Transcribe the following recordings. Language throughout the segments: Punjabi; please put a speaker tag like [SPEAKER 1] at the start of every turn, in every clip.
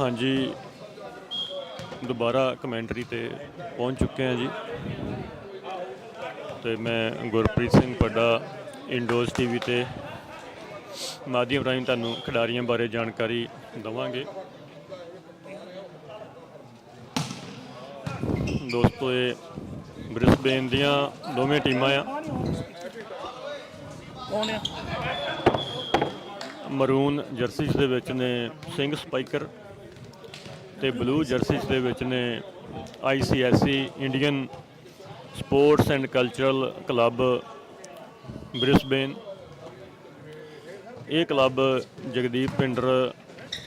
[SPEAKER 1] हाँ जी, ਦੁਬਾਰਾ ਕਮੈਂਟਰੀ 'ਤੇ ਪਹੁੰਚ ਚੁੱਕੇ ਹਾਂ ਜੀ। ਅਤੇ ਮੈਂ ਗੁਰਪ੍ਰੀਤ ਸਿੰਘ ਪੱਡਾ ਇੰਡੋਜ਼ ਟੀਵੀ 'ਤੇ ਮਾਧਿਅਮ ਰਾਹੀਂ ਤੁਹਾਨੂੰ ਖਿਡਾਰੀਆਂ ਬਾਰੇ ਜਾਣਕਾਰੀ ਦੇਵਾਂਗੇ। ਦੋਸਤੋ, ਇਹ ਬ੍ਰਿਸਬੇਨ ਦੀਆਂ ਦੋਵੇਂ ਟੀਮਾਂ ਆ। ਮਰੂਨ ਜਰਸੀਜ਼ ਦੇ ਵਿੱਚ ਨੇ ਸਿੰਘ ਸਪਾਈਕਰ ਅਤੇ ਬਲੂ ਜਰਸੀਜ਼ ਦੇ ਵਿੱਚ ਨੇ ICSC Indian sports and cultural club Brisbane. ਇਹ ਕਲੱਬ ਜਗਦੀਪ ਪਿੰਡਰ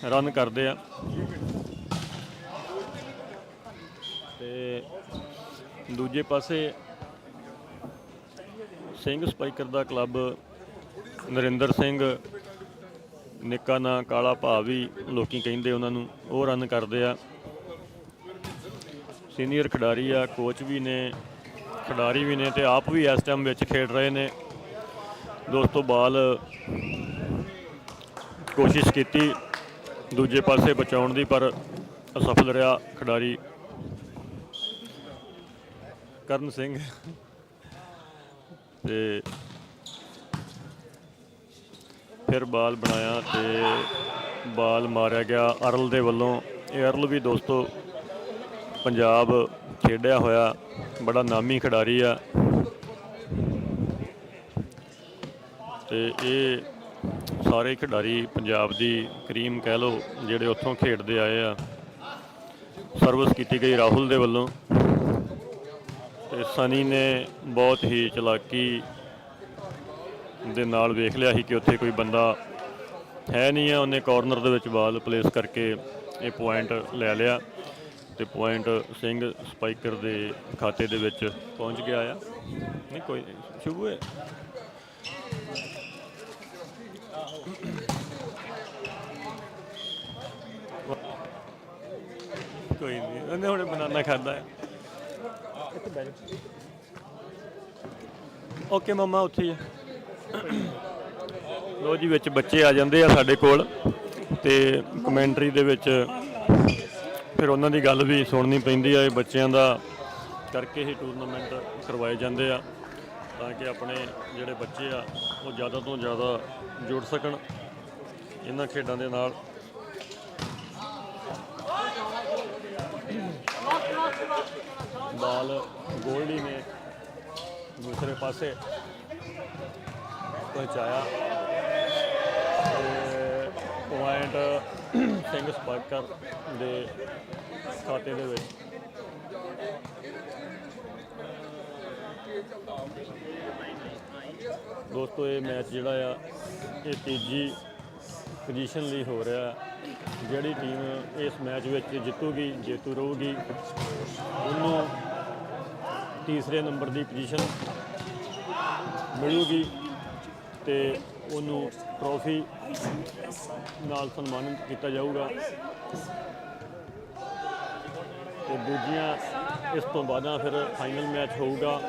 [SPEAKER 1] ਰਨ ਕਰਦੇ ਆ ਅਤੇ ਦੂਜੇ ਪਾਸੇ ਸਿੰਘ ਸਪਾਈਕਰ ਦਾ ਕਲੱਬ ਨਰਿੰਦਰ ਸਿੰਘ, ਨਿੱਕਾ ਨਾਂ ਕਾਲਾ ਭਾਅ ਵੀ ਲੋਕ ਕਹਿੰਦੇ ਉਹਨਾਂ ਨੂੰ, ਉਹ ਰਨ ਕਰਦੇ ਆ। ਸੀਨੀਅਰ ਖਿਡਾਰੀ ਆ, ਕੋਚ ਵੀ ਨੇ, ਖਿਡਾਰੀ ਵੀ ਨੇ ਅਤੇ ਆਪ ਵੀ ਇਸ ਟਾਈਮ ਵਿੱਚ ਖੇਡ ਰਹੇ ਨੇ। ਦੋਸਤੋ, ਬਾਲ ਕੋਸ਼ਿਸ਼ ਕੀਤੀ ਦੂਜੇ ਪਾਸੇ ਬਚਾਉਣ ਦੀ, ਪਰ ਅਸਫਲ ਰਿਹਾ ਖਿਡਾਰੀ ਕਰਨ ਸਿੰਘ। ਅਤੇ ਫਿਰ ਬਾਲ ਬਣਾਇਆ ਅਤੇ ਬਾਲ ਮਾਰਿਆ ਗਿਆ ਅਰਲ ਦੇ ਵੱਲੋਂ। ਇਹ ਅਰਲ ਵੀ ਦੋਸਤੋ ਪੰਜਾਬ ਖੇਡਿਆ ਹੋਇਆ ਬੜਾ ਨਾਮੀ ਖਿਡਾਰੀ ਆ ਅਤੇ ਇਹ ਸਾਰੇ ਖਿਡਾਰੀ ਪੰਜਾਬ ਦੀ ਕਰੀਮ ਕਹਿ ਲਓ, ਜਿਹੜੇ ਉੱਥੋਂ ਖੇਡਦੇ ਆਏ ਆ। ਸਰਵਿਸ ਕੀਤੀ ਗਈ ਰਾਹੁਲ ਦੇ ਵੱਲੋਂ ਅਤੇ ਸਨੀ ਨੇ ਬਹੁਤ ਹੀ ਚਲਾਕੀ ਦੇ ਨਾਲ ਵੇਖ ਲਿਆ ਸੀ ਕਿ ਉੱਥੇ ਕੋਈ ਬੰਦਾ ਹੈ ਨਹੀਂ ਆ। ਉਹਨੇ ਕਾਰਨਰ ਦੇ ਵਿੱਚ ਬਾਲ ਪਲੇਸ ਕਰਕੇ ਇਹ ਪੁਆਇੰਟ ਲੈ ਲਿਆ ਅਤੇ ਪੁਆਇੰਟ ਸਿੰਘ ਸਪਾਈਕਰ ਦੇ ਖਾਤੇ ਦੇ ਵਿੱਚ ਪਹੁੰਚ ਗਿਆ ਆ। ਨਹੀਂ ਕੋਈ ਸ਼ੁਰੂ ਹੈ, ਕੋਈ ਨਹੀਂ, ਉਹਨੇ ਹੁਣੇ ਬਨਾਨਾ ਖਾਧਾ ਹੈ। ਓਕੇ ਮੰਮਾ, ਉੱਥੇ ਹੀ ਹੈ। ਲੋ ਜੀ, ਵਿੱਚ ਬੱਚੇ ਆ ਜਾਂਦੇ ਆ ਸਾਡੇ ਕੋਲ ਅਤੇ ਕਮੈਂਟਰੀ ਦੇ ਵਿੱਚ ਫਿਰ ਉਹਨਾਂ ਦੀ ਗੱਲ ਵੀ ਸੁਣਨੀ ਪੈਂਦੀ ਆ। ਇਹ ਬੱਚਿਆਂ ਦਾ ਕਰਕੇ ਹੀ ਟੂਰਨਾਮੈਂਟ ਕਰਵਾਏ ਜਾਂਦੇ ਆ ਤਾਂ ਕਿ ਆਪਣੇ ਜਿਹੜੇ ਬੱਚੇ ਆ ਉਹ ਜ਼ਿਆਦਾ ਤੋਂ ਜ਼ਿਆਦਾ ਜੁੜ ਸਕਣ ਇਹਨਾਂ ਖੇਡਾਂ ਦੇ ਨਾਲ। ਬਾਲ ਗੋਲਡੀ ਨੇ ਦੂਸਰੇ ਪਾਸੇ ਪਹੁੰਚਾਇਆ ਅਤੇ ਪੁਆਇੰਟ ਸਿੰਘ ਸਪਾਈਕਰ ਦੇ ਖਾਤੇ ਦੇ ਵਿੱਚ। ਦੋਸਤੋ, ਇਹ ਮੈਚ ਜਿਹੜਾ ਆ ਇਹ ਤੀਜੀ ਪੋਜੀਸ਼ਨ ਲਈ ਹੋ ਰਿਹਾ। ਜਿਹੜੀ ਟੀਮ ਇਸ ਮੈਚ ਵਿੱਚ ਜਿੱਤੂਗੀ, ਜੇਤੂ ਰਹੂਗੀ, ਉਹਨੂੰ ਤੀਸਰੇ ਨੰਬਰ ਦੀ ਪੋਜੀਸ਼ਨ ਮਿਲੂਗੀ ਅਤੇ ਉਹਨੂੰ ਟਰੋਫੀ ਨਾਲ ਸਨਮਾਨਿਤ ਕੀਤਾ ਜਾਊਗਾ। ਅਤੇ ਦੂਜੀਆਂ ਇਸ ਤੋਂ ਬਾਅਦ ਫਿਰ ਫਾਈਨਲ ਮੈਚ ਹੋਊਗਾ।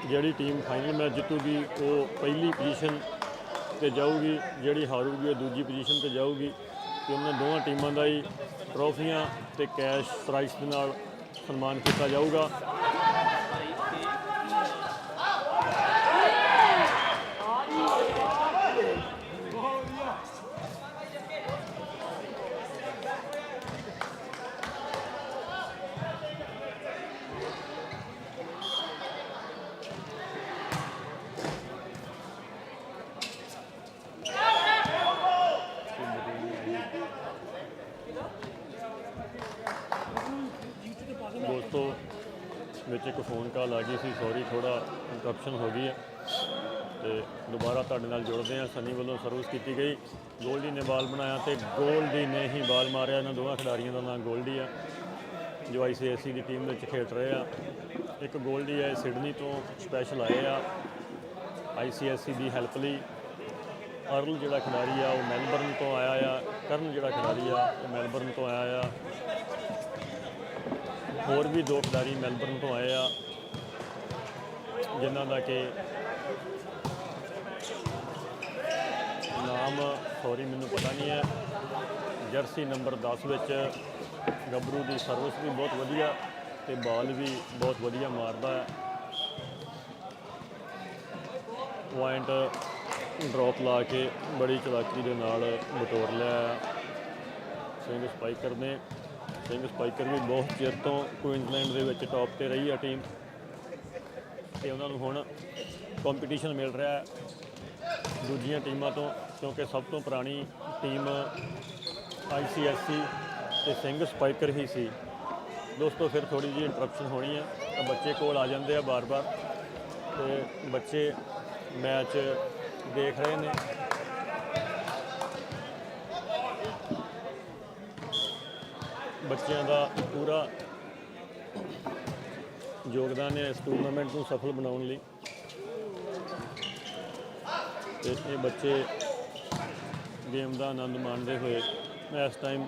[SPEAKER 1] ਜਿਹੜੀ ਟੀਮ ਫਾਈਨਲ ਮੈਚ ਜਿੱਤੂਗੀ ਉਹ ਪਹਿਲੀ ਪੋਜੀਸ਼ਨ 'ਤੇ ਜਾਊਗੀ, ਜਿਹੜੀ ਹਾਰੂਗੀ ਉਹ ਦੂਜੀ ਪੋਜੀਸ਼ਨ 'ਤੇ ਜਾਊਗੀ ਅਤੇ ਉਹਨਾਂ ਦੋਵਾਂ ਟੀਮਾਂ ਦਾ ਹੀ ਟਰੋਫੀਆਂ ਅਤੇ ਕੈਸ਼ ਪ੍ਰਾਈਜ਼ ਦੇ ਨਾਲ ਸਨਮਾਨ ਕੀਤਾ ਜਾਊਗਾ। ਦੋਸਤੋ, ਵਿੱਚ ਇੱਕ ਫੋਨ ਕਾਲ ਆ ਗਈ ਸੀ, ਸੌਰੀ, ਥੋੜ੍ਹਾ ਇੰਟਰਪਸ਼ਨ ਹੋ ਗਈ ਹੈ ਅਤੇ ਦੁਬਾਰਾ ਤੁਹਾਡੇ ਨਾਲ ਜੁੜਦੇ ਹਾਂ। ਸਨੀ ਵੱਲੋਂ ਸਰਵਿਸ ਕੀਤੀ ਗਈ, ਗੋਲਡੀ ਨੇ ਬਾਲ ਬਣਾਇਆ ਅਤੇ ਗੋਲਡੀ ਨੇ ਹੀ ਬਾਲ ਮਾਰਿਆ। ਇਹਨਾਂ ਦੋਵਾਂ ਖਿਡਾਰੀਆਂ ਦਾ ਨਾਮ ਗੋਲਡੀ ਆ ਜੋ ICSC ਦੀ ਟੀਮ ਵਿੱਚ ਖੇਡ ਰਹੇ ਆ। ਇੱਕ ਗੋਲਡੀ ਹੈ ਸਿਡਨੀ ਤੋਂ ਸਪੈਸ਼ਲ ਆਏ ਆ ICSC ਦੀ ਹੈਲਪ ਲਈ। ਅਰਲ ਜਿਹੜਾ ਖਿਡਾਰੀ ਆ ਉਹ ਮੈਲਬਰਨ ਤੋਂ ਆਇਆ ਆ। ਕਰਨ ਜਿਹੜਾ ਖਿਡਾਰੀ ਆ ਉਹ ਮੈਲਬਰਨ ਤੋਂ ਆਇਆ ਆ। ਹੋਰ ਵੀ ਦੋ ਖਿਡਾਰੀ ਮੈਲਬਰਨ ਤੋਂ ਆਏ ਆ ਜਿਨ੍ਹਾਂ ਦਾ ਕਿ ਨਾਮ ਸੌਰੀ ਮੈਨੂੰ ਪਤਾ ਨਹੀਂ ਹੈ। ਜਰਸੀ ਨੰਬਰ 10 ਵਿੱਚ ਗੱਭਰੂ ਦੀ ਸਰਵਿਸ ਵੀ ਬਹੁਤ ਵਧੀਆ ਤੇ ਬਾਲ ਵੀ ਬਹੁਤ ਵਧੀਆ ਮਾਰਦਾ ਹੈ। ਪੁਆਇੰਟ ਡ੍ਰੌਪ ਲਾ ਕੇ ਬੜੀ ਚਲਾਕੀ ਦੇ ਨਾਲ ਬਟੋਰ ਲਿਆ ਸਿੰਘ ਸਪਾਈਕਰ ਨੇ। ਸਿੰਘ ਸਪਾਈਕਰ ਵੀ ਬਹੁਤ ਚਿਰ ਤੋਂ ਕੁਇਨਜ਼ਲੈਂਡ ਦੇ ਵਿੱਚ ਟੌਪ 'ਤੇ ਰਹੀ ਆ ਟੀਮ, ਅਤੇ ਉਹਨਾਂ ਨੂੰ ਹੁਣ ਕੰਪੀਟੀਸ਼ਨ ਮਿਲ ਰਿਹਾ ਦੂਜੀਆਂ ਟੀਮਾਂ ਤੋਂ, ਕਿਉਂਕਿ ਸਭ ਤੋਂ ਪੁਰਾਣੀ ਟੀਮ ICSC ਅਤੇ ਸਿੰਘ ਸਪਾਈਕਰ ਹੀ ਸੀ। ਦੋਸਤੋ ਫਿਰ ਥੋੜ੍ਹੀ ਜਿਹੀ ਇੰਟਰਪਸ਼ਨ ਹੋਣੀ ਹੈ ਤਾਂ ਬੱਚੇ ਕੋਲ ਆ ਜਾਂਦੇ ਆ ਬਾਰ-ਬਾਰ, ਅਤੇ ਬੱਚੇ ਮੈਚ ਦੇਖ ਰਹੇ ਨੇ। ਬੱਚਿਆਂ ਦਾ ਪੂਰਾ ਯੋਗਦਾਨ ਹੈ ਇਸ ਟੂਰਨਾਮੈਂਟ ਨੂੰ ਸਫਲ ਬਣਾਉਣ ਲਈ, ਅਤੇ ਇਹ ਬੱਚੇ ਗੇਮ ਦਾ ਆਨੰਦ ਮਾਣਦੇ ਹੋਏ ਇਸ ਟਾਈਮ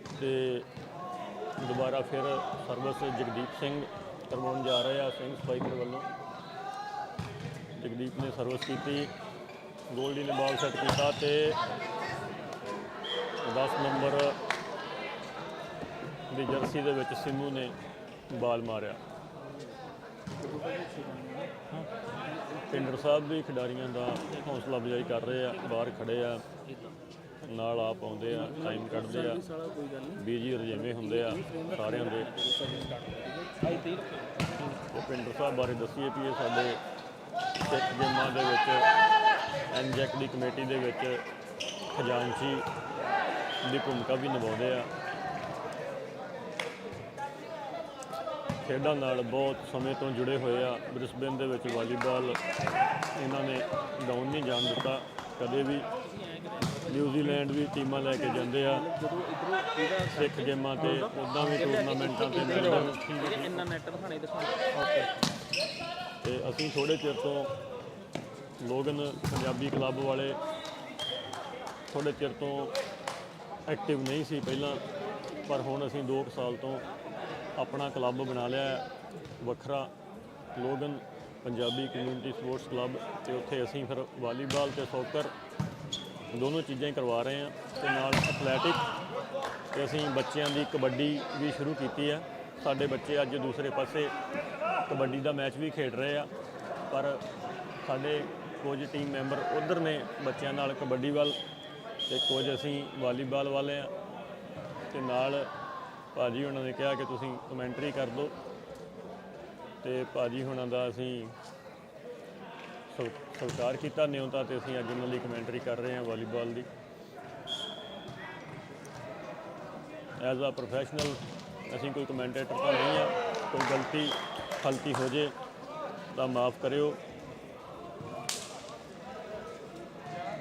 [SPEAKER 1] ਅਤੇ ਦੁਬਾਰਾ ਫਿਰ ਸਰਵਿਸ ਜਗਦੀਪ ਸਿੰਘ ਕਰਵਾਉਣ ਜਾ ਰਹੇ ਆ ਸਿੰਘ ਸਪਾਈਕਰ ਵੱਲੋਂ। ਜਗਦੀਪ ਨੇ ਸਰਵਿਸ ਕੀਤੀ, ਗੋਲਡੀ ਨੇ ਬਾਲ ਸੈੱਟ ਕੀਤਾ ਅਤੇ 10 ਨੰਬਰ ਦੀ ਜਰਸੀ ਦੇ ਵਿੱਚ ਸਿੰਮੂ ਨੇ ਬਾਲ ਮਾਰਿਆ। ਪਿੰਡਰ ਸਾਹਿਬ ਵੀ ਖਿਡਾਰੀਆਂ ਦਾ ਹੌਸਲਾ ਅਫਜ਼ਾਈ ਕਰ ਰਹੇ ਆ, ਬਾਹਰ ਖੜ੍ਹੇ ਆ, ਨਾਲ ਆਪ ਆਉਂਦੇ ਆ, ਟਾਈਮ ਕੱਢਦੇ ਆ, ਬਿਜੀ ਰਜੇਵੇਂ ਹੁੰਦੇ ਆ ਸਾਰਿਆਂ ਦੇ। ਉਹ ਪਿੰਡਰ ਸਾਹਿਬ ਬਾਰੇ ਦੱਸੀਏ ਵੀ ਇਹ ਸਾਡੇ ਸਿੱਖ ਗੇਮਾਂ ਦੇ ਵਿੱਚ NJAC ਦੀ ਕਮੇਟੀ ਦੇ ਵਿੱਚ ਖਜ਼ਾਨਚੀ ਦੀ ਭੂਮਿਕਾ ਵੀ ਨਿਭਾਉਂਦੇ ਆ। ਖੇਡਾਂ ਨਾਲ ਬਹੁਤ ਸਮੇਂ ਤੋਂ ਜੁੜੇ ਹੋਏ ਆ। ਬ੍ਰਿਸਬੇਨ ਦੇ ਵਿੱਚ ਵਾਲੀਬਾਲ ਇਹਨਾਂ ਨੇ ਡਾਊਨ ਨਹੀਂ ਜਾਣ ਦਿੱਤਾ ਕਦੇ ਵੀ। ਨਿਊਜ਼ੀਲੈਂਡ ਵੀ ਟੀਮਾਂ ਲੈ ਕੇ ਜਾਂਦੇ ਆ ਸਿੱਖ ਗੇਮਾਂ 'ਤੇ, ਉੱਦਾਂ ਵੀ ਟੂਰਨਾਮੈਂਟਾਂ 'ਤੇ ਮਿਲਦੇ। ਅਤੇ ਅਸੀਂ ਥੋੜ੍ਹੇ ਚਿਰ ਤੋਂ ਲੋਗਨ ਪੰਜਾਬੀ ਕਲੱਬ ਵਾਲੇ ਥੋੜ੍ਹੇ ਚਿਰ ਤੋਂ ਐਕਟਿਵ ਨਹੀਂ ਸੀ ਪਹਿਲਾਂ, ਪਰ ਹੁਣ ਅਸੀਂ 2 ਸਾਲ ਤੋਂ ਆਪਣਾ ਕਲੱਬ ਬਣਾ ਲਿਆ ਵੱਖਰਾ, Logan Punjabi community sports club, ਅਤੇ ਉੱਥੇ ਅਸੀਂ ਫਿਰ ਵਾਲੀਬਾਲ ਅਤੇ ਸੌਕਰ ਦੋਨੋਂ ਚੀਜ਼ਾਂ ਹੀ ਕਰਵਾ ਰਹੇ ਹਾਂ, ਅਤੇ ਨਾਲ ਐਥਲੈਟਿਕ, ਅਤੇ ਅਸੀਂ ਬੱਚਿਆਂ ਦੀ ਕਬੱਡੀ ਵੀ ਸ਼ੁਰੂ ਕੀਤੀ ਹੈ। ਸਾਡੇ ਬੱਚੇ ਅੱਜ ਦੂਸਰੇ ਪਾਸੇ ਕਬੱਡੀ ਦਾ ਮੈਚ ਵੀ ਖੇਡ ਰਹੇ ਆ, ਪਰ ਸਾਡੇ ਕੁਝ ਟੀਮ ਮੈਂਬਰ ਉੱਧਰ ਨੇ ਬੱਚਿਆਂ ਨਾਲ ਕਬੱਡੀ ਵੱਲ, ਅਤੇ ਕੁਝ ਅਸੀਂ ਵਾਲੀਬਾਲ ਵਾਲੇ ਹਾਂ। ਅਤੇ ਨਾਲ ਭਾਜੀ ਹੁਣਾਂ ਨੇ ਕਿਹਾ ਕਿ ਤੁਸੀਂ ਕਮੈਂਟਰੀ ਕਰ ਦਿਓ, ਅਤੇ ਭਾਜੀ ਹੁਣਾਂ ਦਾ ਅਸੀਂ ਸਤਿਕਾਰ ਕੀਤਾ ਨਿਉਤਾ, ਅਤੇ ਅਸੀਂ ਅੱਜ ਉਹਨਾਂ ਲਈ ਕਮੈਂਟਰੀ ਕਰ ਰਹੇ ਹਾਂ volleyball the. As a professional ਅਸੀਂ ਕੋਈ ਕਮੈਂਟੇਟਰ ਤਾਂ ਨਹੀਂ ਆ, ਕੋਈ ਗਲਤੀ ਹੋ ਜੇ ਤਾਂ ਮਾफ़ ਕਰਿਓ।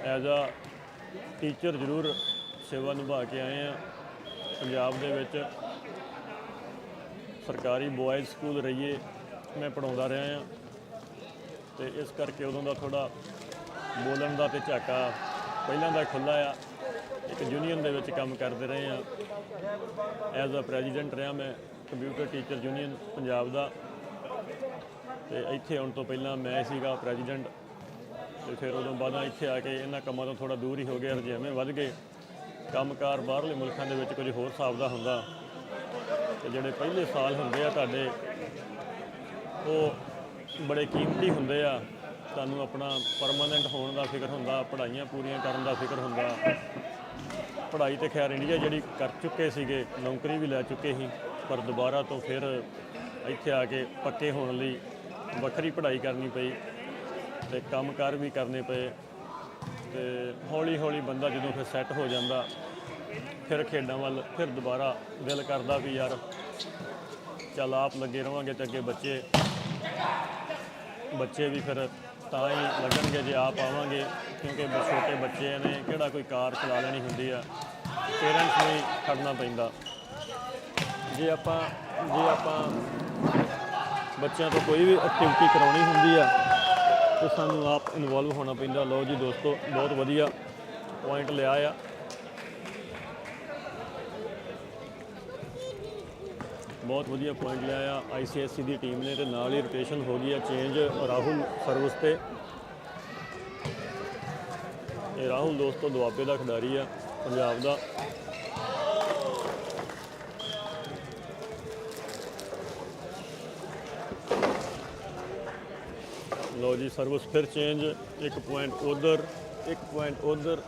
[SPEAKER 1] ਐਜ਼ ਆ ਟੀਚਰ ਜ਼ਰੂਰ ਸੇਵਾ ਨਿਭਾ ਕੇ ਆਏ ਹਾਂ। ਪੰਜਾਬ ਦੇ ਵਿੱਚ ਸਰਕਾਰੀ ਬੋਆਇਜ਼ ਸਕੂਲ ਰਹੀਏ, ਮੈਂ ਪੜ੍ਹਾਉਂਦਾ ਰਿਹਾ ਹਾਂ, ਅਤੇ ਇਸ ਕਰਕੇ ਉਦੋਂ ਦਾ ਥੋੜ੍ਹਾ ਬੋਲਣ ਦਾ ਅਤੇ ਝਾਕਾ ਪਹਿਲਾਂ ਦਾ ਖੁੱਲ੍ਹਾ ਆ। ਇੱਕ ਯੂਨੀਅਨ ਦੇ ਵਿੱਚ ਕੰਮ ਕਰਦੇ ਰਹੇ ਹਾਂ, ਐਜ਼ ਆ ਪ੍ਰੈਜ਼ੀਡੈਂਟ ਰਿਹਾ ਮੈਂ ਕੰਪਿਊਟਰ ਟੀਚਰ ਯੂਨੀਅਨ ਪੰਜਾਬ ਦਾ, ਅਤੇ ਇੱਥੇ ਆਉਣ ਤੋਂ ਪਹਿਲਾਂ ਮੈਂ ਸੀਗਾ ਪ੍ਰੈਜ਼ੀਡੈਂਟ, ਅਤੇ ਫਿਰ ਉਦੋਂ ਬਾਅਦ ਇੱਥੇ ਆ ਕੇ ਇਹਨਾਂ ਕੰਮਾਂ ਤੋਂ ਥੋੜ੍ਹਾ ਦੂਰ ਹੀ ਹੋ ਗਿਆ, ਰੁਝੇਵੇਂ ਵੱਧ ਗਏ। ਕੰਮਕਾਰ ਬਾਹਰਲੇ ਮੁਲਕਾਂ ਦੇ ਵਿੱਚ ਕੁਝ ਹੋਰ ਹਿਸਾਬ ਦਾ ਹੁੰਦਾ, ਅਤੇ ਜਿਹੜੇ ਪਹਿਲੇ ਸਾਲ ਹੁੰਦੇ ਆ ਤੁਹਾਡੇ ਉਹ ਬੜੇ ਕੀਮਤੀ ਹੁੰਦੇ ਆ। ਤੁਹਾਨੂੰ ਆਪਣਾ ਪਰਮਾਨੈਂਟ ਹੋਣ ਦਾ ਫਿਕਰ ਹੁੰਦਾ, ਪੜ੍ਹਾਈਆਂ ਪੂਰੀਆਂ ਕਰਨ ਦਾ ਫਿਕਰ ਹੁੰਦਾ। ਪੜ੍ਹਾਈ ਤਾਂ ਖੈਰ ਇੰਡੀਆ ਜਿਹੜੀ ਕਰ ਚੁੱਕੇ ਸੀਗੇ, ਨੌਕਰੀ ਵੀ ਲੈ ਚੁੱਕੇ ਸੀ, ਪਰ ਦੁਬਾਰਾ ਤੋਂ ਫਿਰ ਇੱਥੇ ਆ ਕੇ ਪੱਕੇ ਹੋਣ ਲਈ ਵੱਖਰੀ ਪੜ੍ਹਾਈ ਕਰਨੀ ਪਈ, ਅਤੇ ਕੰਮਕਾਰ ਵੀ ਕਰਨੇ ਪਏ। ਅਤੇ ਹੌਲੀ ਹੌਲੀ ਬੰਦਾ ਜਦੋਂ ਫਿਰ ਸੈੱਟ ਹੋ ਜਾਂਦਾ, ਫਿਰ ਖੇਡਾਂ ਵੱਲ ਫਿਰ ਦੁਬਾਰਾ ਦਿਲ ਕਰਦਾ ਵੀ ਯਾਰ ਚੱਲ ਆਪ ਲੱਗੇ ਰਹਾਂਗੇ, ਅਤੇ ਅੱਗੇ ਬੱਚੇ ਵੀ ਫਿਰ ਤਾਂ ਹੀ ਲੱਗਣਗੇ ਜੇ ਆਪ ਆਵਾਂਗੇ, ਕਿਉਂਕਿ ਛੋਟੇ ਬੱਚੇ ਨੇ, ਕਿਹੜਾ ਕੋਈ ਕਾਰ ਚਲਾ ਲੈਣੀ ਹੁੰਦੀ ਆ, ਪੇਰੈਂਟਸ ਨੂੰ ਹੀ ਖੜਨਾ ਪੈਂਦਾ। ਜੇ ਆਪਾਂ ਬੱਚਿਆਂ ਤੋਂ ਕੋਈ ਵੀ ਐਕਟੀਵਿਟੀ ਕਰਾਉਣੀ ਹੁੰਦੀ ਆ ਤਾਂ ਸਾਨੂੰ ਆਪ ਇਨਵੋਲਵ ਹੋਣਾ ਪੈਂਦਾ। ਲਓ ਜੀ ਦੋਸਤੋ, ਬਹੁਤ ਵਧੀਆ ਪੁਆਇੰਟ ਲਿਆ ਆ। ਬਹੁਤ ਵਧੀਆ ਪੁਆਇੰਟ ਲਿਆ ICSE ਦੀ ਟੀਮ ਨੇ, ਤੇ ਨਾਲ ਹੀ ਰੋਟੇਸ਼ਨ ਹੋ ਗਈ ਆ ਚੇਂਜ ਰਾਹੁਲ ਸਰਵਿਸ ਤੇ। ਇਹ ਰਾਹੁਲ ਦੋਸਤੋ ਦੁਆਬੇ ਦਾ ਖਿਡਾਰੀ ਆ ਪੰਜਾਬ ਦਾ। ਲਓ ਜੀ ਸਰਵਿਸ ਫਿਰ ਚੇਂਜ, 1 ਪੁਆਇੰਟ ਉਧਰ 1 ਪੁਆਇੰਟ ਉਧਰ।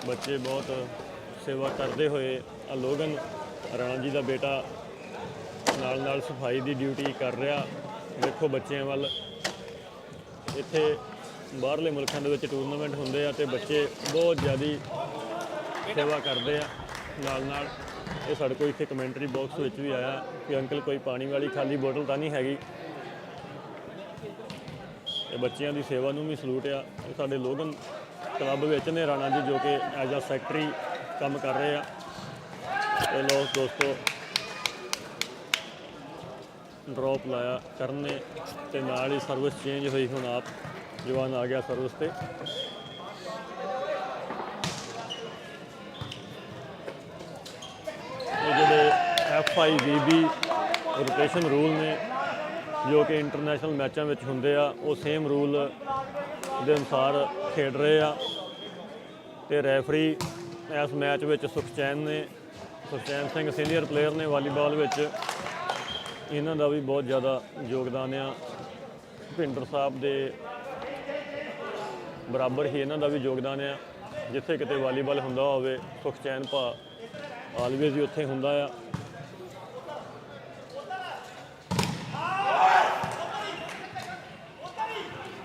[SPEAKER 1] ਬੱਚੇ ਬਹੁਤ ਸੇਵਾ ਕਰਦੇ ਹੋਏ ਆ। ਲੋਗਨ ਰਾਣਾ ਜੀ ਦਾ ਬੇਟਾ ਨਾਲ ਨਾਲ ਸਫਾਈ ਦੀ ਡਿਊਟੀ ਕਰ ਰਿਹਾ। ਦੇਖੋ ਬੱਚਿਆਂ ਵੱਲ, ਇੱਥੇ ਬਾਹਰਲੇ ਮੁਲਕਾਂ ਦੇ ਵਿੱਚ ਟੂਰਨਾਮੈਂਟ ਹੁੰਦੇ ਆ ਤੇ ਬੱਚੇ ਬਹੁਤ ਜ਼ਿਆਦਾ ਸੇਵਾ ਕਰਦੇ ਆ ਨਾਲ ਨਾਲ। ਇਹ ਸਾਡੇ ਕੋਲ ਇੱਥੇ ਕਮੈਂਟਰੀ ਬਾਕਸ ਵਿੱਚ ਵੀ ਆਇਆ ਕਿ ਅੰਕਲ ਕੋਈ ਪਾਣੀ ਵਾਲੀ ਖਾਲੀ ਬੋਟਲ ਤਾਂ ਨਹੀਂ ਹੈਗੀ। ਇਹ ਬੱਚਿਆਂ ਦੀ ਸੇਵਾ ਨੂੰ ਵੀ ਸਲੂਟ ਆ। ਇਹ ਸਾਡੇ ਲੋਗਨ ਕਲੱਬ ਵਿੱਚ ਨੇ ਰਾਣਾ ਜੀ, ਜੋ ਕਿ ਐਜ਼ ਆ ਸੈਕਟਰੀ ਕੰਮ ਕਰ ਰਹੇ ਆ। ਤੇ ਲੋ ਦੋਸਤੋ ਡ੍ਰੌਪ ਲਾਇਆ ਕਰਨ ਨੇ, ਤੇ ਨਾਲ ਹੀ ਸਰਵਿਸ ਚੇਂਜ ਹੋਈ। ਹੁਣ ਆਪ ਜਵਾਨ ਆ ਗਿਆ ਸਰਵਿਸ ਤੇ। ਇਹ ਜਿਹੜੇ FIVB ਰੋਟੇਸ਼ਨ ਰੂਲ ਨੇ, ਜੋ ਕਿ ਇੰਟਰਨੈਸ਼ਨਲ ਮੈਚਾਂ ਵਿੱਚ ਹੁੰਦੇ ਆ, ਉਹ ਸੇਮ ਰੂਲ ਦੇ ਅਨੁਸਾਰ ਖੇਡ ਰਹੇ ਆ। ਤੇ ਰੈਫਰੀ ਇਸ ਮੈਚ ਵਿੱਚ ਸੁਖਚੈਨ ਸਿੰਘ ਸੀਨੀਅਰ ਪਲੇਅਰ ਨੇ ਵਾਲੀਬਾਲ ਵਿੱਚ। ਇਹਨਾਂ ਦਾ ਵੀ ਬਹੁਤ ਜ਼ਿਆਦਾ ਯੋਗਦਾਨ ਆ। ਭਿੰਡਰ ਸਾਹਿਬ ਦੇ ਬਰਾਬਰ ਹੀ ਇਹਨਾਂ ਦਾ ਵੀ ਯੋਗਦਾਨ ਆ। ਜਿੱਥੇ ਕਿਤੇ ਵਾਲੀਬਾਲ ਹੁੰਦਾ ਹੋਵੇ, ਸੁਖਚੈਨ ਭਾ ਆਲਵੇਜ਼ ਹੀ ਉੱਥੇ ਹੁੰਦਾ ਆ।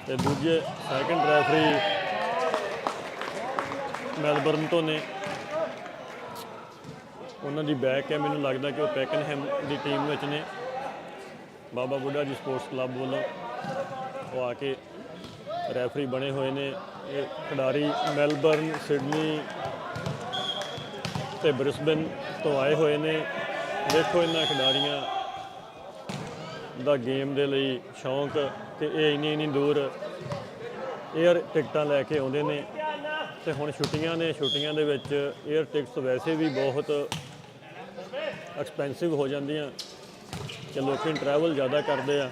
[SPEAKER 1] ਤੇ ਦੂਜੇ ਸੈਕਿੰਡ ਰੈਫਰੀ ਮੈਲਬਰਨ ਤੋਂ ਨੇ, ਉਹਨਾਂ ਦੀ ਬੈਕ ਹੈ। ਮੈਨੂੰ ਲੱਗਦਾ ਕਿ ਉਹ ਪੈਕਨਹੈਮ ਦੀ ਟੀਮ ਵਿੱਚ ਨੇ। ਬਾਬਾ ਬੁੱਢਾ ਜੀ ਸਪੋਰਟਸ ਕਲੱਬ ਵੱਲੋਂ ਉਹ ਆ ਕੇ ਰੈਫਰੀ ਬਣੇ ਹੋਏ ਨੇ। ਇਹ ਖਿਡਾਰੀ ਮੈਲਬਰਨ, ਸਿਡਨੀ ਤੇ ਬ੍ਰਿਸਬਨ ਤੋਂ ਆਏ ਹੋਏ ਨੇ। ਦੇਖੋ ਇਹਨਾਂ ਖਿਡਾਰੀਆਂ ਦਾ ਗੇਮ ਦੇ ਲਈ ਸ਼ੌਂਕ, ਤੇ ਇਹ ਇੰਨੀ ਦੂਰ ਏਅਰ ਟਿਕਟਾਂ ਲੈ ਕੇ ਆਉਂਦੇ ਨੇ। ਤੇ ਹੁਣ ਛੁੱਟੀਆਂ ਨੇ, ਛੁੱਟੀਆਂ ਦੇ ਵਿੱਚ ਏਅਰ ਟਿਕਟਸ ਵੈਸੇ ਵੀ ਬਹੁਤ ਐਕਸਪੈਂਸਿਵ ਹੋ ਜਾਂਦੀਆਂ, ਤੇ ਲੋਕ ਟਰੈਵਲ ਜ਼ਿਆਦਾ ਕਰਦੇ ਆ।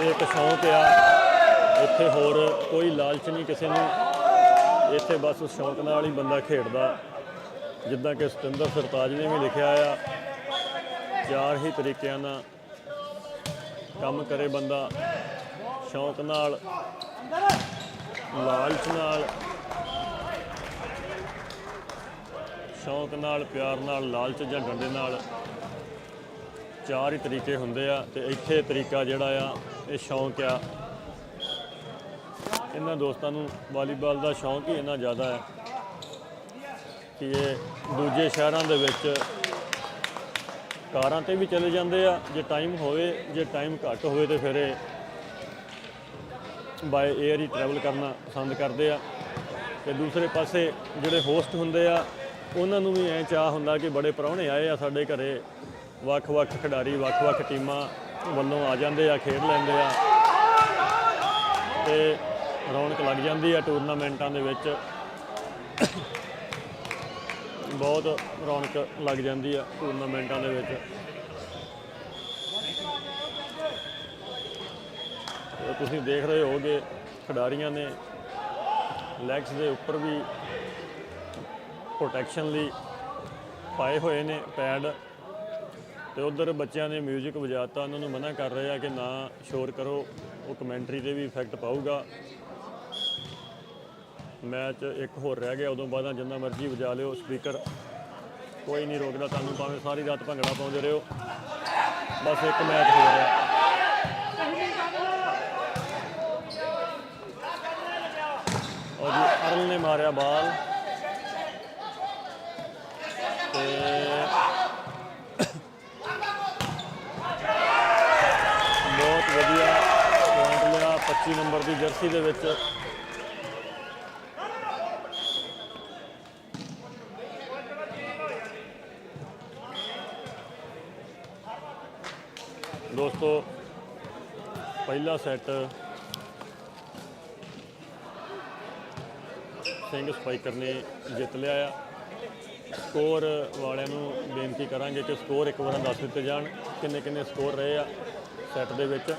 [SPEAKER 1] ਇਹ ਇੱਕ ਸ਼ੌਂਕ ਆ। ਇੱਥੇ ਹੋਰ ਕੋਈ ਲਾਲਚ ਨਹੀਂ ਕਿਸੇ ਨੂੰ, ਇੱਥੇ ਬਸ ਸ਼ੌਂਕ ਨਾਲ ਹੀ ਬੰਦਾ ਖੇਡਦਾ। ਜਿੱਦਾਂ ਕਿ ਸਤਿੰਦਰ ਸਰਤਾਜ ਨੇ ਵੀ ਲਿਖਿਆ ਆ, 4 ਹੀ ਤਰੀਕਿਆਂ ਨਾਲ ਕੰਮ ਕਰੇ ਬੰਦਾ, ਸ਼ੌਂਕ ਨਾਲ, ਲਾਲਚ ਨਾਲ, ਸ਼ੌਂਕ ਨਾਲ, ਪਿਆਰ ਨਾਲ, ਲਾਲਚ ਜਾਂ ਡੰਡੇ ਨਾਲ। 4 ਹੀ ਤਰੀਕੇ ਹੁੰਦੇ ਆ। ਤੇ ਇੱਥੇ ਤਰੀਕਾ ਜਿਹੜਾ ਆ ਇਹ ਸ਼ੌਂਕ ਆ। ਇਹਨਾਂ ਦੋਸਤਾਂ ਨੂੰ ਵਾਲੀਬਾਲ ਦਾ ਸ਼ੌਂਕ ਹੀ ਇੰਨਾ ਜ਼ਿਆਦਾ ਹੈ ਕਿ ਇਹ ਦੂਜੇ ਸ਼ਹਿਰਾਂ ਦੇ ਵਿੱਚ ਕਾਰਾਂ 'ਤੇ ਵੀ ਚਲੇ ਜਾਂਦੇ ਆ ਜੇ ਟਾਈਮ ਹੋਵੇ। ਜੇ ਟਾਈਮ ਘੱਟ ਹੋਵੇ ਤਾਂ ਫਿਰ ਇਹ ਬਾਏ ਏਅਰ ਹੀ ਟਰੈਵਲ ਕਰਨਾ ਪਸੰਦ ਕਰਦੇ ਆ। ਤੇ ਦੂਸਰੇ ਪਾਸੇ ਜਿਹੜੇ ਹੋਸਟ ਹੁੰਦੇ ਆ, ਉਹਨਾਂ ਨੂੰ ਵੀ ਐਂ ਚਾਅ ਹੁੰਦਾ ਕਿ ਬੜੇ ਪ੍ਰਾਹੁਣੇ ਆਏ ਆ ਸਾਡੇ ਘਰੇ। ਵੱਖ-ਵੱਖ ਖਿਡਾਰੀ ਵੱਖ-ਵੱਖ ਟੀਮਾਂ ਵੱਲੋਂ ਆ ਜਾਂਦੇ ਆ, ਖੇਡ ਲੈਂਦੇ ਆ, ਤੇ ਰੌਣਕ ਲੱਗ ਜਾਂਦੀ ਆ ਟੂਰਨਾਮੈਂਟਾਂ ਦੇ ਵਿੱਚ। ਬਹੁਤ ਰੌਣਕ ਲੱਗ ਜਾਂਦੀ ਆ ਟੂਰਨਾਮੈਂਟਾਂ ਦੇ ਵਿੱਚ। ਤੁਸੀਂ ਦੇਖ ਰਹੇ ਹੋਗੇ ਖਿਡਾਰੀਆਂ ਨੇ ਲੈਗਸ ਦੇ ਉੱਪਰ ਵੀ ਪ੍ਰੋਟੈਕਸ਼ਨ ਲਈ ਪਾਏ ਹੋਏ ਨੇ ਪੈਡ। ਤੇ ਉਧਰ ਬੱਚਿਆਂ ਨੇ ਮਿਊਜ਼ਿਕ ਵਜਾਤਾ, ਉਹਨਾਂ ਨੂੰ ਮਨਾ ਕਰ ਰਹੇ ਆ ਕਿ ਨਾ ਸ਼ੋਰ ਕਰੋ, ਉਹ ਕਮੈਂਟਰੀ 'ਤੇ ਵੀ ਇਫੈਕਟ ਪਾਊਗਾ। ਮੈਚ ਇੱਕ ਹੋਰ ਰਹਿ ਗਿਆ, ਉਦੋਂ ਬਾਅਦ ਜਿੰਨਾ ਮਰਜ਼ੀ ਵਜਾ ਲਿਓ ਸਪੀਕਰ, ਕੋਈ ਨਹੀਂ ਰੋਕਦਾ ਤੁਹਾਨੂੰ, ਭਾਵੇਂ ਸਾਰੀ ਰਾਤ ਭੰਗੜਾ ਪਾਉਂਦੇ ਰਹੋ। ਬਸ ਇੱਕ ਮੈਚ ਹੋ ਰਿਹਾ। ਔਰ ਜੀ ਅਰਲ ਨੇ ਮਾਰਿਆ ਬਾਲ, ਤੇ ਬਹੁਤ ਵਧੀਆ ਪੁਆਇੰਟ ਲਿਆ 25 ਨੰਬਰ ਦੀ ਜਰਸੀ ਦੇ ਵਿੱਚ। ਦੋਸਤੋ ਪਹਿਲਾ ਸੈੱਟ ਸਿੰਘ ਸਪਾਈਕਰ ਨੇ ਜਿੱਤ ਲਿਆ ਆ। ਸਕੋਰ ਵਾਲਿਆਂ ਨੂੰ ਬੇਨਤੀ ਕਰਾਂਗੇ ਕਿ ਸਕੋਰ ਇੱਕ ਵਾਰ ਦੱਸ ਦਿੱਤੇ ਜਾਣ, ਕਿੰਨੇ ਕਿੰਨੇ ਸਕੋਰ ਰਹੇ ਆ ਸੈੱਟ ਦੇ ਵਿੱਚ।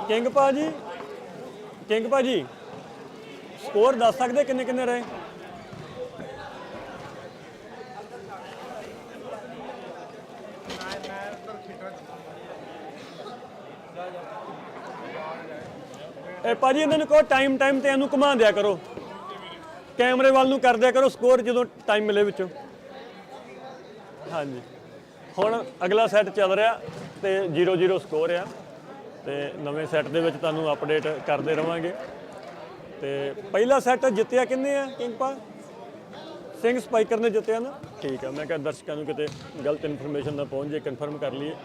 [SPEAKER 1] ਕਿੰਗ ਭਾਜੀ ਸਕੋਰ ਦੱਸ ਸਕਦੇ ਕਿੰਨੇ ਕਿੰਨੇ ਰਹੇ? ਇਹ ਭਾਜੀ ਇਹਨਾਂ ਨੂੰ ਕਹੋ ਟਾਈਮ ਤੇ ਇਹਨੂੰ ਘੁਮਾ ਦਿਆ ਕਰੋ, ਕੈਮਰੇ ਵੱਲ ਨੂੰ ਕਰ ਦਿਆ ਕਰੋ ਸਕੋਰ ਜਦੋਂ ਟਾਈਮ ਮਿਲੇ ਵਿੱਚੋਂ। ਹਾਂਜੀ, ਹੁਣ ਅਗਲਾ ਸੈੱਟ ਚੱਲ ਰਿਹਾ ਤੇ 0-0 ਸਕੋਰ ਆ ਤੇ ਨਵੇਂ ਸੈੱਟ ਦੇ ਵਿੱਚ ਤੁਹਾਨੂੰ ਅਪਡੇਟ ਕਰਦੇ ਰਵਾਂਗੇ। ਤੇ ਪਹਿਲਾ ਸੈੱਟ ਜਿੱਤਿਆ ਕਿੰਨੇ ਆ ਕਿੰਗਪਾਲ? ਸਿੰਘ ਸਪਾਈਕਰ ਨੇ ਜਿੱਤਿਆ ਨਾ। ਠੀਕ ਆ, ਮੈਂ ਕਿਹਾ ਦਰਸ਼ਕਾਂ ਨੂੰ ਕਿਤੇ ਗਲਤ ਇਨਫੋਰਮੇਸ਼ਨ ਨਾ ਪਹੁੰਚ ਜੇ, ਕਨਫਰਮ ਕਰ ਲਈਏ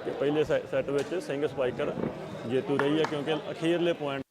[SPEAKER 1] ਕਿ ਪਹਿਲੇ ਸੈੱਟ ਵਿੱਚ ਸਿੰਘ ਸਪਾਈਕਰ ਜੇਤੂ ਰਹੀ ਹੈ ਕਿਉਂਕਿ ਅਖੀਰਲੇ ਪੁਆਇੰਟ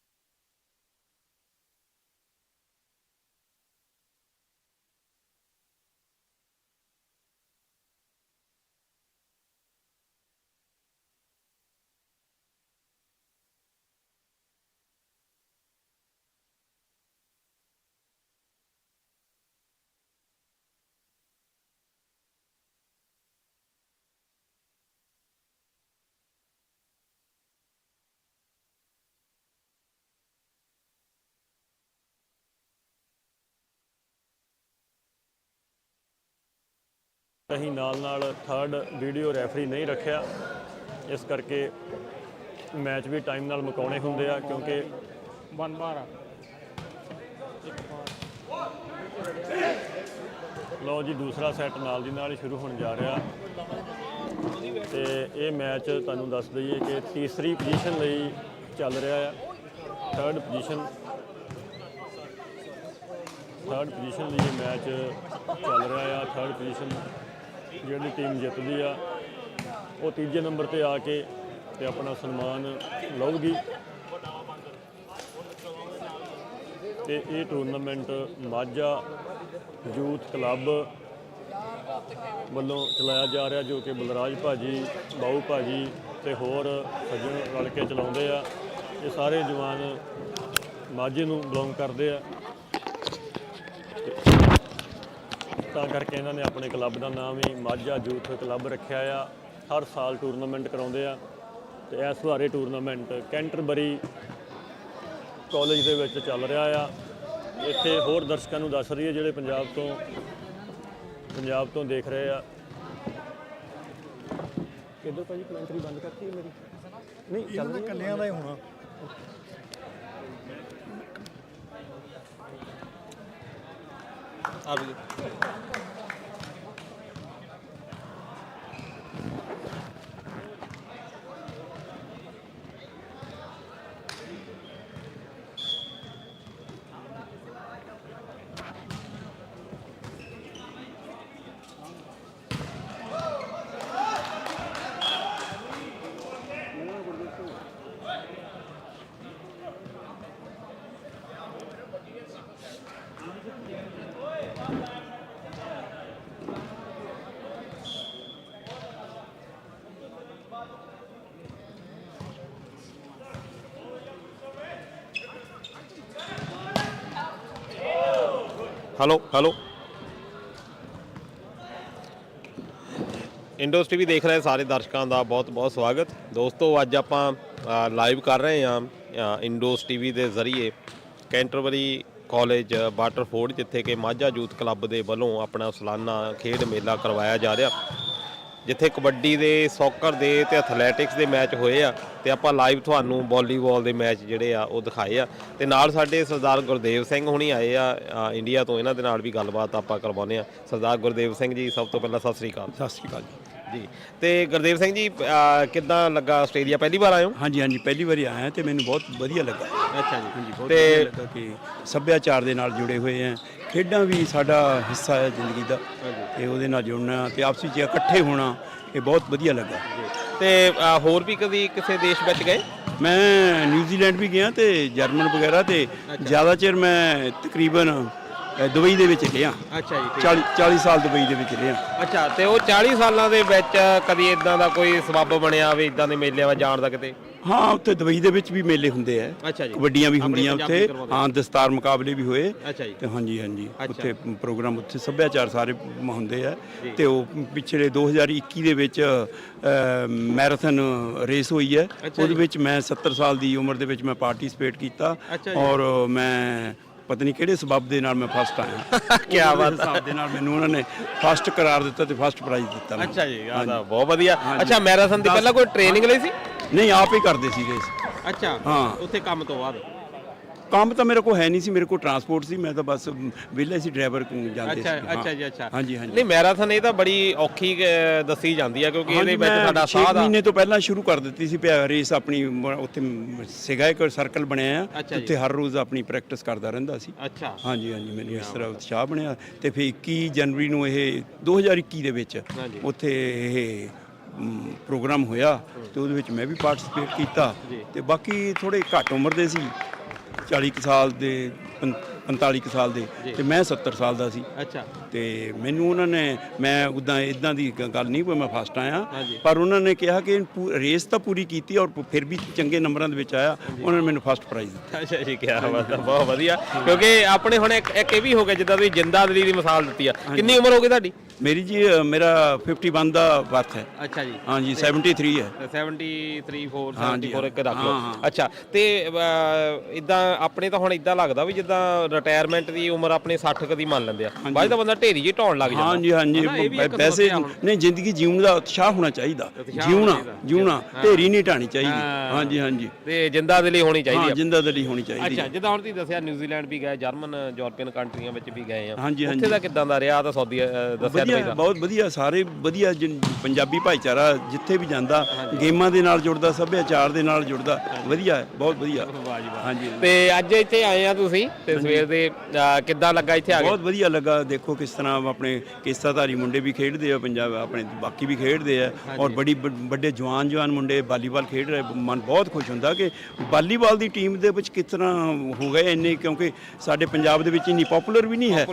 [SPEAKER 1] ਅਸੀਂ ਨਾਲ ਥਰਡ ਵੀਡੀਓ ਰੈਫਰੀ ਨਹੀਂ ਰੱਖਿਆ, ਇਸ ਕਰਕੇ ਮੈਚ ਵੀ ਟਾਈਮ ਨਾਲ ਮੁਕਾਉਣੇ ਹੁੰਦੇ ਆ ਕਿਉਂਕਿ ਲਓ ਜੀ ਦੂਸਰਾ ਸੈੱਟ ਨਾਲ ਦੀ ਨਾਲ ਹੀ ਸ਼ੁਰੂ ਹੋਣ ਜਾ ਰਿਹਾ ਤੇ ਇਹ ਮੈਚ ਤੁਹਾਨੂੰ ਦੱਸ ਦਈਏ ਕਿ ਤੀਸਰੀ ਪੋਜੀਸ਼ਨ ਲਈ ਚੱਲ ਰਿਹਾ ਆ। ਥਰਡ ਪੋਜੀਸ਼ਨ ਲਈ ਇਹ ਮੈਚ ਚੱਲ ਰਿਹਾ ਆ। ਥਰਡ ਪੋਜੀਸ਼ਨ ਜਿਹੜੀ ਟੀਮ ਜਿੱਤਦੀ ਆ ਉਹ ਤੀਜੇ ਨੰਬਰ ਤੇ ਆ ਕੇ ਤੇ ਆਪਣਾ ਸਨਮਾਨ ਲਊਗੀ ਤੇ ਇਹ ਟੂਰਨਾਮੈਂਟ ਮਾਝਾ ਯੂਥ ਕਲੱਬ ਵੱਲੋਂ ਚਲਾਇਆ ਜਾ ਰਿਹਾ, ਜੋ ਕਿ ਬਲਰਾਜ ਭਾਜੀ, ਬਾਊ ਭਾਜੀ ਤੇ ਹੋਰ ਸੱਜਣ ਰਲ ਕੇ ਚਲਾਉਂਦੇ ਆ। ਇਹ ਸਾਰੇ ਜਵਾਨ ਮਾਝੇ ਨੂੰ ਬਿਲੋਂਗ ਕਰਦੇ ਆ, ਤਾਂ ਕਰਕੇ ਇਹਨਾਂ ਨੇ ਆਪਣੇ ਕਲੱਬ ਦਾ ਨਾਮ ਹੀ ਮਾਝਾ ਯੂਥ ਕਲੱਬ ਰੱਖਿਆ ਆ। ਹਰ ਸਾਲ ਟੂਰਨਾਮੈਂਟ ਕਰਾਉਂਦੇ ਆ ਤੇ ਇਸ ਵਾਰੇ ਟੂਰਨਾਮੈਂਟ ਕੈਂਟਰਬਰੀ ਕਾਲਜ ਦੇ ਵਿੱਚ ਚੱਲ ਰਿਹਾ ਆ। ਇੱਥੇ ਹੋਰ ਦਰਸ਼ਕਾਂ ਨੂੰ ਦੱਸ ਰਹੀ ਹੈ ਜਿਹੜੇ ਪੰਜਾਬ ਤੋਂ ਦੇਖ ਰਹੇ ਆ। ਕਿੱਧਰ ਭਾਜੀ ਕਮੈਂਟਰੀ ਬੰਦ ਕਰਤੀ ਮੇਰੀ? ਨਹੀਂ ਚੱਲ ਰਹੀ, ਕੱਲਿਆਂ ਦਾ ਹੀ ਹੋਣਾ। ਆ ਵੀ
[SPEAKER 2] ਹੈਲੋ ਇੰਡੋਸ ਟੀਵੀ ਦੇਖ ਰਹੇ ਸਾਰੇ ਦਰਸ਼ਕਾਂ ਦਾ ਬਹੁਤ ਬਹੁਤ ਸਵਾਗਤ। ਦੋਸਤੋ ਅੱਜ ਆਪਾਂ ਲਾਈਵ ਕਰ ਰਹੇ ਹਾਂ ਇੰਡੋਸ ਟੀਵੀ ਦੇ ਜ਼ਰੀਏ ਕੈਂਟਰਬਰੀ ਕਾਲਜ ਵਾਟਰਫੋਰਡ, ਜਿੱਥੇ ਕਿ ਮਾਝਾ ਯੂਥ ਕਲੱਬ ਦੇ ਵੱਲੋਂ ਆਪਣਾ ਸਾਲਾਨਾ ਖੇਡ ਮੇਲਾ ਕਰਵਾਇਆ ਜਾ ਰਿਹਾ, ਜਿੱਥੇ ਕਬੱਡੀ ਦੇ, ਸੌਕਰ ਦੇ ਤੇ ਐਥਲੈਟਿਕਸ ਦੇ ਮੈਚ ਹੋਏ ਆ ਤੇ ਆਪਾਂ ਲਾਈਵ ਤੁਹਾਨੂੰ ਵਾਲੀਬਾਲ ਦੇ ਮੈਚ ਜਿਹੜੇ ਆ ਉਹ ਦਿਖਾਏ ਆ। ਤੇ ਨਾਲ ਸਾਡੇ ਸਰਦਾਰ ਗੁਰਦੇਵ ਸਿੰਘ ਹੁਣੀ ਆਏ ਆ ਇੰਡੀਆ ਤੋਂ, ਇਹਨਾਂ ਦੇ ਨਾਲ ਵੀ ਗੱਲਬਾਤ ਆਪਾਂ ਕਰਵਾਉਂਦੇ ਆ। ਸਰਦਾਰ ਗੁਰਦੇਵ ਸਿੰਘ ਜੀ, ਸਭ ਤੋਂ ਪਹਿਲਾਂ ਸਤਿ ਸ੍ਰੀ ਅਕਾਲ।
[SPEAKER 3] ਸਤਿ ਸ੍ਰੀ ਅਕਾਲ
[SPEAKER 2] ਜੀ। ਤੇ ਗੁਰਦੇਵ ਸਿੰਘ ਜੀ, ਕਿੱਦਾਂ ਲੱਗਾ ਆਸਟ੍ਰੇਲੀਆ? ਪਹਿਲੀ ਵਾਰ ਆਏ ਹੋ?
[SPEAKER 3] ਹਾਂਜੀ, ਪਹਿਲੀ ਵਾਰੀ ਆਇਆ ਤੇ ਮੈਨੂੰ ਬਹੁਤ ਵਧੀਆ ਲੱਗਾ।
[SPEAKER 2] ਅੱਛਾ ਜੀ।
[SPEAKER 3] ਹਾਂਜੀ, ਬਹੁਤ ਵਧੀਆ ਲੱਗਾ ਕਿ ਸੱਭਿਆਚਾਰ ਦੇ ਨਾਲ ਜੁੜੇ ਹੋਏ ਆ। ਖੇਡਾਂ ਵੀ ਸਾਡਾ ਹਿੱਸਾ ਹੈ ਜ਼ਿੰਦਗੀ ਦਾ ਤੇ ਉਹਦੇ ਨਾਲ ਜੁੜਨਾ ਤੇ ਆਪਸੀ 'ਚ ਇਕੱਠੇ ਹੋਣਾ, ਇਹ ਬਹੁਤ ਵਧੀਆ ਲੱਗਾ।
[SPEAKER 2] ਤੇ ਹੋਰ ਵੀ ਕਦੀ ਕਿਸੇ ਦੇਸ਼ ਵਿੱਚ ਗਏ?
[SPEAKER 3] ਮੈਂ ਨਿਊਜ਼ੀਲੈਂਡ ਵੀ ਗਿਆ ਤੇ ਜਰਮਨ ਵਗੈਰਾ, ਤੇ ਜ਼ਿਆਦਾ ਚਿਰ ਮੈਂ ਤਕਰੀਬਨ ਦੁਬਈ ਦੇ ਵਿੱਚ ਰਿਹਾ।
[SPEAKER 2] ਅੱਛਾ ਜੀ
[SPEAKER 3] 40 ਸਾਲ ਦੁਬਈ ਦੇ ਵਿੱਚ ਰਿਹਾ।
[SPEAKER 2] ਅੱਛਾ, ਤੇ ਉਹ 40 ਸਾਲਾਂ ਦੇ ਵਿੱਚ ਕਦੀ ਇਦਾਂ ਦਾ ਕੋਈ ਸਬੱਬ ਬਣਿਆ ਵੀ ਇਦਾਂ ਦੇ ਮੇਲਿਆਂ ਵਿੱਚ ਜਾਣ ਦਾ ਕਿਤੇ?
[SPEAKER 3] ਹਾਂ, ਉੱਥੇ ਦੁਬਈ ਦੇ ਵਿੱਚ ਵੀ ਮੇਲੇ ਹੁੰਦੇ ਆ,
[SPEAKER 2] ਅੱਛਾ ਜੀ,
[SPEAKER 3] ਕਬੱਡੀਆਂ ਵੀ
[SPEAKER 2] ਆਪਣੇ
[SPEAKER 3] ਹੁੰਦੀਆਂ
[SPEAKER 2] ਪੰਜਾਬੀ
[SPEAKER 3] ਉੱਥੇ।
[SPEAKER 2] ਕਰਵਾਉਂਦੇ।
[SPEAKER 3] ਹਾਂ, ਦਸਤਾਰ ਮੁਕਾਬਲੇ ਵੀ ਹੋਏ।
[SPEAKER 2] ਅੱਛਾ ਜੀ,
[SPEAKER 3] ਤੇ ਹਾਂਜੀ ਹਾਂਜੀ,
[SPEAKER 2] ਅੱਛਾ।
[SPEAKER 3] ਉੱਥੇ ਪ੍ਰੋਗਰਾਮ, ਉੱਥੇ ਸੱਭਿਆਚਾਰ ਸਾਰੇ ਹੁੰਦੇ ਆ। ਤੇ ਉਹ ਪਿਛਲੇ 2021 ਦੇ ਵਿੱਚ ਮੈਰਾਥਨ ਰੇਸ ਹੋਈ ਹੈ, ਉਹਦੇ ਵਿੱਚ ਮੈਂ 70 ਸਾਲ ਦੀ ਉਮਰ ਦੇ ਵਿੱਚ ਮੈਂ ਪਾਰਟਿਸਿਪੇਟ ਕੀਤਾ।
[SPEAKER 2] ਅੱਛਾ ਜੀ।
[SPEAKER 3] ਔਰ ਮੈਂ ਪਤਾ ਨਹੀਂ ਕਿਹੜੇ ਸਬੱਬ ਦੇ ਨਾਲ ਮੈਂ ਫਸਟ ਆਇਆ।
[SPEAKER 2] ਕੀ ਬਾਤ ਹੈ।
[SPEAKER 3] ਹਿਸਾਬ ਦੇ ਨਾਲ ਮੈਨੂੰ ਉਹਨਾਂ ਨੇ ਫਸਟ ਕਰਾਰ ਦਿੱਤਾ ਤੇ ਫਸਟ ਪ੍ਰਾਈਜ਼ ਦਿੱਤਾ ਮੈਨੂੰ।
[SPEAKER 2] ਅੱਛਾ ਜੀ, ਆਹ ਤਾਂ ਬਹੁਤ ਵਧੀਆ। ਅੱਛਾ, ਮੈਰਾਥਨ ਦੀ ਪਹਿਲਾਂ ਕੋਈ ਟ੍ਰੇਨਿੰਗ ਲਈ ਸੀ?
[SPEAKER 3] ਨਹੀਂ, ਆਪ ਹੀ ਕਰਦੇ ਸੀ ਰੇਸ।
[SPEAKER 2] ਅੱਛਾ,
[SPEAKER 3] ਹਾਂ।
[SPEAKER 2] ਉੱਥੇ ਕੰਮ ਤੋਂ ਬਾਅਦ?
[SPEAKER 3] ਕੰਮ ਤਾਂ ਮੇਰੇ ਕੋਲ ਹੈ ਨਹੀਂ ਸੀ, ਮੇਰੇ ਕੋਲ ਟਰਾਂਸਪੋਰਟ ਸੀ, ਮੈਂ ਤਾਂ ਬਸ ਵਿਹਲੇ ਸੀ, ਡਰਾਈਵਰ ਜਾਂਦੇ ਸੀ।
[SPEAKER 2] ਅੱਛਾ ਜੀ, ਅੱਛਾ।
[SPEAKER 3] ਹਾਂਜੀ ਹਾਂਜੀ।
[SPEAKER 2] ਨਹੀਂ, ਮੈਰਾਥਨ ਇਹ ਤਾਂ ਬੜੀ ਔਖੀ ਦੱਸੀ ਜਾਂਦੀ ਹੈ, ਕਿਉਂਕਿ ਇਹਦੇ ਵਿੱਚ ਸਾਡਾ
[SPEAKER 3] 6
[SPEAKER 2] ਸਾਹ ਦਾ।
[SPEAKER 3] ਮਹੀਨੇ ਤੋਂ ਪਹਿਲਾਂ ਸ਼ੁਰੂ ਕਰ ਦਿੱਤੀ ਸੀ ਰੇਸ ਆਪਣੀ। ਉੱਥੇ ਸੀਗਾ ਇੱਕ ਸਰਕਲ ਬਣਿਆ ਆ,
[SPEAKER 2] ਅੱਛਾ ਜੀ।
[SPEAKER 3] ਉੱਥੇ ਹਰ ਰੋਜ਼ ਆਪਣੀ ਪ੍ਰੈਕਟਿਸ ਕਰਦਾ ਰਹਿੰਦਾ ਸੀ।
[SPEAKER 2] ਅੱਛਾ
[SPEAKER 3] ਹਾਂਜੀ ਹਾਂਜੀ, ਮੈਨੂੰ ਇਸ ਤਰ੍ਹਾਂ ਉਤਸ਼ਾਹ ਬਣਿਆ। ਤੇ ਫਿਰ 21 ਜਨਵਰੀ ਨੂੰ ਇਹ 2021 ਦੇ ਵਿੱਚ
[SPEAKER 2] ਹਾਂਜੀ।
[SPEAKER 3] ਉੱਥੇ ਇਹ ਪ੍ਰੋਗਰਾਮ ਹੋਇਆ ਤੇ ਉਹਦੇ ਵਿੱਚ ਮੈਂ ਵੀ ਪਾਰਟਿਸਿਪੇਟ ਕੀਤਾ। ਤੇ ਬਾਕੀ ਥੋੜੇ ਘੱਟ ਉਮਰ ਦੇ ਸੀ, 40 ਕੁ ਸਾਲ ਦੇ, 45 ਕੁ ਸਾਲ ਦੇ, ਤੇ ਮੈਂ 70 ਸਾਲ ਦਾ ਸੀ।
[SPEAKER 2] ਅੱਛਾ।
[SPEAKER 3] ਤੇ ਮੈਨੂੰ ਉਹਨਾਂ ਨੇ, ਮੈਂ ਉੱਦਾਂ ਇਦਾਂ ਦੀ ਗੱਲ ਨਹੀਂ ਕੋਈ ਮੈਂ ਫਸਟ ਆਇਆ,
[SPEAKER 2] ਹਾਂਜੀ।
[SPEAKER 3] ਪਰ ਉਹਨਾਂ ਨੇ ਕਿਹਾ ਕਿ ਰੇਸ ਤਾਂ ਪੂਰੀ ਕੀਤੀ ਔਰ ਫਿਰ ਵੀ ਚੰਗੇ ਨੰਬਰਾਂ ਦੇ ਵਿੱਚ ਆਇਆ। ਉਹਨਾਂ ਨੇ ਮੈਨੂੰ ਫਸਟ ਪ੍ਰਾਈਜ਼ ਦਿੱਤਾ।
[SPEAKER 2] ਅੱਛਾ ਜੀ, ਕੀ ਬਾਤ ਹੈ, ਬਹੁਤ ਵਧੀਆ। ਕਿਉਂਕਿ ਆਪਣੇ ਹੁਣ ਇੱਕ ਇਹ ਵੀ ਹੋ ਗਿਆ, ਜਿੱਦਾਂ ਤੁਸੀਂ ਜਿੰਦਾਦਲੀ ਦੀ ਮਿਸਾਲ ਦਿੱਤੀ ਆ। ਕਿੰਨੀ ਉਮਰ ਹੋ ਗਈ ਤੁਹਾਡੀ?
[SPEAKER 3] ਮੇਰੀ ਜੀ, ਮੇਰਾ 51 ਦਾ ਬਰਥ ਹੈ।
[SPEAKER 2] ਅੱਛਾ ਜੀ।
[SPEAKER 3] ਹਾਂਜੀ, 73 ਹੈ।
[SPEAKER 2] 73 4
[SPEAKER 3] ਹਾਂਜੀ,
[SPEAKER 2] 74 ਇੱਕ ਰੱਖ ਲਓ।
[SPEAKER 3] ਹਾਂ, ਹਾਂ।
[SPEAKER 2] ਅੱਛਾ, ਤੇ ਇਦਾਂ ਆਪਣੇ ਤਾਂ ਹੁਣ ਇਦਾਂ ਲੱਗਦਾ ਵੀ ਜਿੱਦਾਂ ਰਿਟਾਇਰਮੈਂਟ ਦੀ ਉਮਰ ਆਪਣੇ 60 ਕਦੀ ਮੰਨ ਲੈਂਦੇ ਆ, ਬਾਅਦ ਤਾਂ ਬੰਦਾ ਢੇਰੀ ਜਿਹੀ ਢਾਉਣ ਲੱਗ ਜਾਂਦਾ।
[SPEAKER 3] ਹਾਂਜੀ ਹਾਂਜੀ, ਵੈਸੇ ਨਹੀਂ, ਜ਼ਿੰਦਗੀ ਜਿਉਣ ਦਾ ਉਤਸ਼ਾਹ ਹੋਣਾ ਚਾਹੀਦਾ। ਜਿਉਣਾ ਢੇਰੀ ਨਹੀਂ ਢਾਣੀ ਚਾਹੀਦੀ। ਹਾਂਜੀ ਹਾਂਜੀ,
[SPEAKER 2] ਤੇ ਜਿੰਦਾਦਲੀ ਹੋਣੀ ਚਾਹੀਦੀ ਆ।
[SPEAKER 3] ਜਿੰਦਾਦਲੀ ਹੋਣੀ ਚਾਹੀਦੀ।
[SPEAKER 2] ਅੱਛਾ, ਜਿੱਦਾਂ ਹੁਣ ਤੁਸੀਂ ਦੱਸਿਆ ਨਿਊਜ਼ੀਲੈਂਡ ਵੀ ਗਏ, ਜਰਮਨ, ਯੂਰਪੀਅਨ ਕੰਟਰੀਆਂ ਵਿੱਚ ਵੀ ਗਏ ਆ,
[SPEAKER 3] ਹਾਂਜੀ,
[SPEAKER 2] ਉੱਥੇ ਦਾ ਕਿੱਦਾਂ ਦਾ ਰਿਹਾ? ਤਾਂ ਸੌਦੀ ਦੱਸਿਆ
[SPEAKER 3] ਵਧੀਆ, ਬਹੁਤ ਵਧੀਆ, ਸਾਰੇ ਵਧੀਆ। ਪੰਜਾਬੀ ਭਾਈਚਾਰਾ ਜਿੱਥੇ ਵੀ ਜਾਂਦਾ ਗੇਮਾਂ ਦੇ ਨਾਲ ਜੁੜਦਾ, ਸੱਭਿਆਚਾਰ ਦੇ ਨਾਲ ਜੁੜਦਾ। ਵਧੀਆ ਹੈ, ਬਹੁਤ ਵਧੀਆ। ਹਾਂਜੀ।
[SPEAKER 2] ਤੇ ਅੱਜ ਇੱਥੇ ਆਏ ਆ ਤੁਸੀਂ, ਤੇ ਸਵੇਰ ਦੇ ਕਿੱਦਾਂ ਲੱਗਾ ਇੱਥੇ ਆ ਕੇ?
[SPEAKER 3] ਬਹੁਤ ਵਧੀਆ ਲੱਗਾ। ਦੇਖੋ ਕਿਸ ਤਰ੍ਹਾਂ ਆਪਣੇ ਕੇਸਾਧਾਰੀ ਮੁੰਡੇ ਵੀ ਖੇਡਦੇ ਆ ਪੰਜਾਬ, ਆਪਣੇ ਬਾਕੀ ਵੀ ਖੇਡਦੇ ਆ, ਔਰ ਵੱਡੇ ਜਵਾਨ ਮੁੰਡੇ ਵਾਲੀਬਾਲ ਖੇਡ ਰਹੇ। ਮਨ ਬਹੁਤ ਖੁਸ਼ ਹੁੰਦਾ ਕਿ ਵਾਲੀਬਾਲ ਦੀ ਟੀਮ ਦੇ ਵਿੱਚ ਕਿਸ ਤਰ੍ਹਾਂ ਹੋ ਗਏ ਇੰਨੇ, ਕਿਉਂਕਿ ਸਾਡੇ ਪੰਜਾਬ ਦੇ ਵਿੱਚ ਇੰਨੀ ਪਪੂਲਰ ਵੀ ਨਹੀਂ ਹੈ।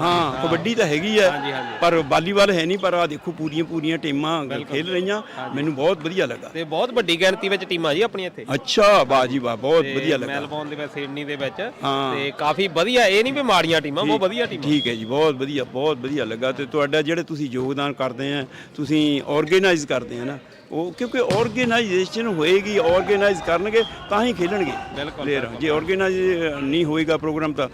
[SPEAKER 3] ਹਾਂ, ਕਬੱਡੀ ਤਾਂ ਹੈਗੀ ਹੈ, ਪਰ ਵਾਲੀਬਾਲ ਹੈ ਨਹੀਂ। ਪਰ ਆ ਦੇਖੋ, ਪੂਰੀਆਂ ਟੀਮਾਂ ਖੇਡ ਰਹੀਆਂ। ਮੈਨੂੰ ਬਹੁਤ ਵਧੀਆ ਲੱਗਾ।
[SPEAKER 2] ਤੇ ਬਹੁਤ ਵੱਡੀ ਗਿਣਤੀ ਵਿੱਚ ਟੀਮਾਂ ਜੀ ਆਪਣੀ ਇੱਥੇ।
[SPEAKER 3] ਅੱਛਾ, ਵਾਹ ਜੀ ਵਾਹ, ਬਹੁਤ ਵਧੀਆ ਲੱਗਾ।
[SPEAKER 2] ਮੈਲਬੌਰਨ ਦੇ ਵਿੱਚ, ਸਿਡਨੀ ਦੇ ਵਿੱਚ, ਤੇ ਕਾਫੀ ਵਧੀਆ। ਇਹ ਨਹੀਂ ਵੀ ਮਾੜੀਆਂ ਟੀਮਾਂ, ਬਹੁਤ ਵਧੀਆ ਟੀਮਾਂ।
[SPEAKER 3] ਠੀਕ ਹੈ ਜੀ, ਬਹੁਤ ਵਧੀਆ ਲੱਗਾ। ਤੇ ਤੁਹਾਡਾ ਜਿਹੜੇ ਤੁਸੀਂ ਯੋਗਦਾਨ ਕਰਦੇ ਆ, ਤੁਸੀਂ ਆਰਗੇਨਾਈਜ਼ ਕਰਦੇ ਆ ਨਾ, ਉਹ ਕਿਉਂਕਿ ਆਰਗੇਨਾਈਜੇਸ਼ਨ ਹੋਏਗੀ, ਆਰਗੇਨਾਈਜ਼ ਕਰਨਗੇ ਤਾਂ ਹੀ ਖੇਲਣਗੇ ਪਲੇਅਰ। ਜੇ ਆਰਗੇਨਾਈਜ਼ ਨਹੀਂ ਹੋਏਗਾ ਪ੍ਰੋਗਰਾਮ ਤਾਂ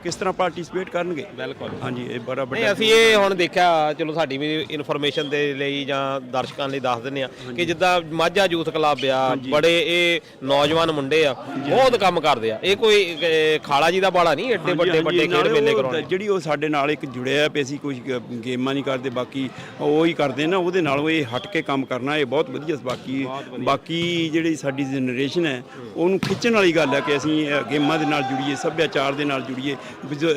[SPEAKER 3] ਕਿਸ ਤਰ੍ਹਾਂ ਪਾਰਟਿਸਿਪੇਟ ਕਰਨਗੇ? ਬਿਲਕੁਲ। ਹਾਂਜੀ, ਇਹ ਬੜਾ ਵੱਡਾ।
[SPEAKER 2] ਅਸੀਂ ਇਹ ਹੁਣ ਦੇਖਿਆ, ਚਲੋ ਸਾਡੀ ਵੀ ਇਨਫੋਰਮੇਸ਼ਨ ਦੇ ਲਈ ਜਾਂ ਦਰਸ਼ਕਾਂ ਲਈ ਦੱਸ ਦਿੰਦੇ ਆ ਕਿ ਜਿੱਦਾਂ ਮਾਝਾ ਯੂਥ ਕਲੱਬ ਆ, ਬੜੇ ਇਹ ਨੌਜਵਾਨ ਮੁੰਡੇ ਆ, ਬਹੁਤ ਕੰਮ ਕਰਦੇ ਆ। ਇਹ ਕੋਈ ਖਾਲਾ ਜੀ ਦਾ ਬਾੜਾ ਨਹੀਂ, ਐਡੇ ਵੱਡੇ ਖੇਡ ਮੇਲੇ ਕਰਾਉਣੇ।
[SPEAKER 3] ਜਿਹੜੀ ਉਹ ਸਾਡੇ ਨਾਲ ਇੱਕ ਜੁੜਿਆ ਪਿਆ ਸੀ, ਕੁਝ ਗੇਮਾਂ ਨਹੀਂ ਕਰਦੇ, ਬਾਕੀ ਉਹ ਹੀ ਕਰਦੇ ਨਾ, ਉਹਦੇ ਨਾਲੋਂ ਇਹ ਹਟ ਕੇ ਕੰਮ ਕਰਨਾ, ਇਹ ਬਹੁਤ ਵਧੀਆ। ਬਾਕੀ ਜਿਹੜੀ ਸਾਡੀ ਜਨਰੇਸ਼ਨ ਹੈ, ਉਹਨੂੰ ਖਿੱਚਣ ਵਾਲੀ ਗੱਲ ਹੈ ਕਿ ਅਸੀਂ ਗੇਮਾਂ ਦੇ ਨਾਲ ਜੁੜੀਏ, ਸੱਭਿਆਚਾਰ ਦੇ ਨਾਲ ਜੁੜੀਏ,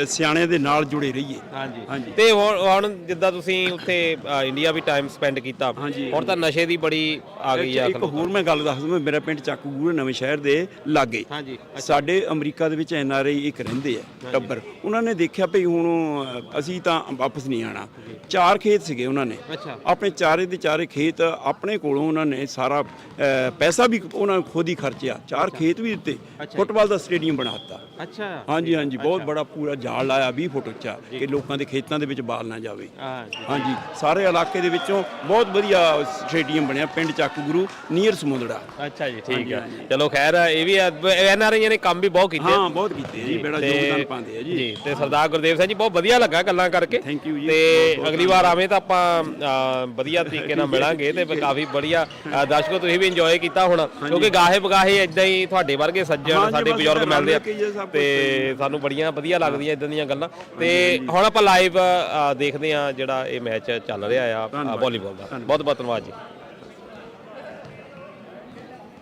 [SPEAKER 3] ਸਿਆਣਿਆਂ ਦੇ ਨਾਲ ਜੁੜੇ ਰਹੀਏ।
[SPEAKER 2] ਹਾਂਜੀ। ਤੇ ਹੁਣ ਜਿੱਦਾਂ ਤੁਸੀਂ ਉੱਥੇ ਇੰਡੀਆ ਵੀ ਟਾਈਮ ਸਪੈਂਡ ਕੀਤਾ, ਹੁਣ ਤਾਂ ਨਸ਼ੇ ਦੀ ਬੜੀ ਆ ਗਈ ਆ।
[SPEAKER 3] ਇੱਕ ਹੋਰ ਮੈਂ ਗੱਲ ਦੱਸ ਦਵਾਂ, ਮੇਰਾ ਪਿੰਡ ਚੱਕੂਗੂੜ ਨਵੇਂ ਸ਼ਹਿਰ ਦੇ ਲਾਗੇ, ਸਾਡੇ ਅਮਰੀਕਾ ਦੇ ਵਿੱਚ NRI ਇੱਕ ਰਹਿੰਦੇ ਆ ਟੱਬਰ। ਉਹਨਾਂ ਨੇ ਦੇਖਿਆ ਭਈ ਹੁਣ ਅਸੀਂ ਤਾਂ ਵਾਪਸ ਨਹੀਂ ਆਣਾ। 4 ਖੇਤ ਸੀਗੇ ਉਹਨਾਂ ਨੇ, ਆਪਣੇ ਚਾਰੇ ਦੇ ਚਾਰੇ ਖੇਤ ਆਪਣੇ ਕੋਲੋਂ ਉਹਨਾਂ ਨੇ ਸਾਰਾ ਪੈਸਾ ਵੀ ਉਹਨਾਂ ਨੇ ਖੁਦ ਹੀ ਖਰਚਿਆ। 4 ਖੇਤ ਵੀ ਦਿੱਤੇ, ਫੁੱਟਬਾਲ ਦਾ ਸਟੇਡੀਅਮ ਬਣਾ ਦਿੱਤਾ।
[SPEAKER 2] ਅੱਛਾ।
[SPEAKER 3] ਹਾਂਜੀ ਹਾਂਜੀ, ਬਹੁਤ ਬੜਾ ਪੂਰਾ ਜਾਲ ਲਾਇਆ 20 ਫੁੱਟ ਉੱਚਾ, ਕਿ ਲੋਕਾਂ ਦੇ ਖੇਤਾਂ ਦੇ ਵਿੱਚ ਬਾਲ ਨਾ ਜਾਵੇ। ਹਾਂਜੀ, ਸਾਰੇ ਇਲਾਕੇ ਦੇ ਵਿੱਚੋਂ ਬਹੁਤ ਵਧੀਆ ਸਟੇਡੀਅਮ ਬਣਿਆ ਪਿੰਡ ਚੱਕ ਗੁਰੂ ਨੀਅਰ ਸਮੁੰਦੜਾ।
[SPEAKER 2] ਅੱਛਾ ਜੀ, ਠੀਕ ਹੈ। ਚਲੋ ਖੈਰ, ਇਹ ਵੀ NRI ਨੇ ਕੰਮ ਵੀ ਬਹੁਤ ਕੀਤੇ।
[SPEAKER 3] ਹਾਂ, ਬਹੁਤ ਕੀਤੇ ਜੀ, ਬੜਾ ਯੋਗਦਾਨ ਪਾਉਂਦੇ ਆ ਜੀ।
[SPEAKER 2] ਤੇ ਸਰਦਾਰ ਗੁਰਦੇਵ ਸਿੰਘ ਜੀ, ਬਹੁਤ ਵਧੀਆ ਲੱਗਾ ਗੱਲਾਂ ਕਰਕੇ।
[SPEAKER 3] ਥੈਂਕ ਯੂ ਜੀ।
[SPEAKER 2] ਤੇ ਅਗਲੀ ਵਾਰ ਆਵੇਂ ਤਾਂ ਆਪਾਂ ਵਧੀਆ ਤਰੀਕੇ ਨਾਲ ਮਿਲਾਂਗੇ, ਤੇ ਕਾਫੀ ਵਧੀਆ ਦਰਸ਼ਕੋ ਤੁਸੀਂ ਵੀ ਇੰਜੋਏ ਕੀਤਾ ਹੋਣਾ, ਕਿਉਂਕਿ ਗਾਹੇ ਬਗਾਹੇ ਇਦਾਂ ਹੀ ਤੁਹਾਡੇ ਵਰਗੇ ਸੱਜਣ ਸਾਡੇ ਬਜ਼ੁਰਗ ਮਿਲਦੇ ਆ, ਤੇ ਸਾਨੂੰ ਬੜੀਆਂ ਵਧੀਆ ਲੱਗਦੀਆਂ ਇਦਾਂ ਦੀਆਂ ਗੱਲਾਂ। ਤੇ ਹੁਣ ਆਪਾਂ ਲਾਈਵ ਦੇਖਦੇ ਆ ਜਿਹੜਾ ਇਹ ਮੈਚ ਚੱਲ ਰਿਹਾ ਆ ਵਾਲੀਬਾਲ ਦਾ। ਬਹੁਤ ਬਹੁਤ ਧੰਨਵਾਦ ਜੀ।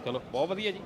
[SPEAKER 2] ਚਲੋ, ਬਹੁਤ ਵਧੀਆ ਜੀ।